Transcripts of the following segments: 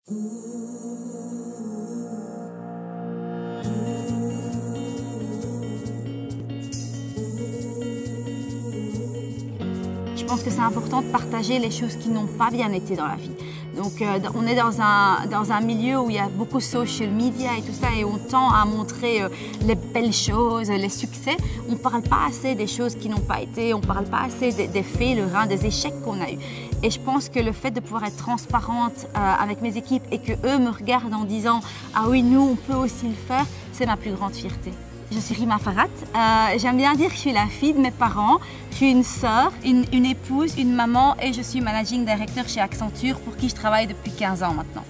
Je pense que c'est important de partager les choses qui n'ont pas bien été dans la vie. Donc on est dans un milieu où il y a beaucoup de social media et tout ça et on tend à montrer les belles choses, les succès. On ne parle pas assez des choses qui n'ont pas été, on ne parle pas assez des failures, des échecs qu'on a eus. Et je pense que le fait de pouvoir être transparente avec mes équipes et qu'eux me regardent en disant « Ah oui, nous on peut aussi le faire », c'est ma plus grande fierté. Je suis Rima Farhat, j'aime bien dire que je suis la fille de mes parents, je suis une sœur, une épouse, une maman et je suis Managing Director chez Accenture pour qui je travaille depuis 15 ans maintenant.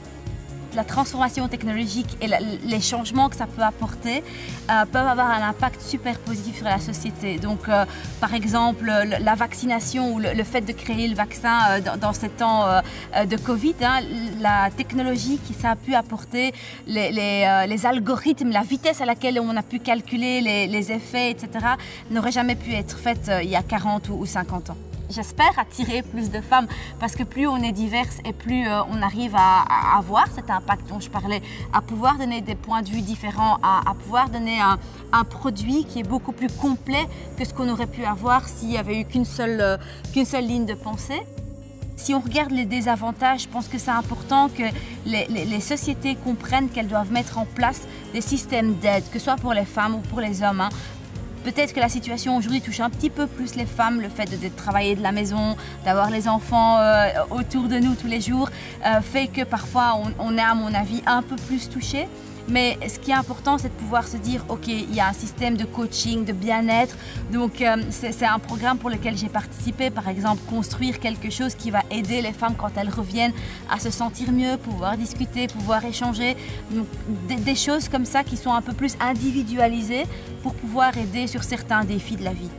La transformation technologique et les changements que ça peut apporter peuvent avoir un impact super positif sur la société. Donc, par exemple, la vaccination ou le fait de créer le vaccin dans ces temps de Covid, la technologie que ça a pu apporter, les algorithmes, la vitesse à laquelle on a pu calculer les effets, etc., n'aurait jamais pu être faite il y a 40 ou 50 ans. J'espère attirer plus de femmes parce que plus on est diverses et plus on arrive à avoir cet impact dont je parlais, à pouvoir donner des points de vue différents, à pouvoir donner un produit qui est beaucoup plus complet que ce qu'on aurait pu avoir s'il n'y avait eu qu'une seule ligne de pensée. Si on regarde les désavantages, je pense que c'est important que les sociétés comprennent qu'elles doivent mettre en place des systèmes d'aide, que ce soit pour les femmes ou pour les hommes. Peut-être que la situation aujourd'hui touche un petit peu plus les femmes, le fait de travailler de la maison, d'avoir les enfants autour de nous tous les jours, fait que parfois on est à mon avis un peu plus touché. Mais ce qui est important, c'est de pouvoir se dire, ok, il y a un système de coaching, de bien-être. Donc c'est un programme pour lequel j'ai participé, par exemple, construire quelque chose qui va aider les femmes quand elles reviennent à se sentir mieux, pouvoir discuter, pouvoir échanger. Donc, des choses comme ça qui sont un peu plus individualisées pour pouvoir aider sur certains défis de la vie.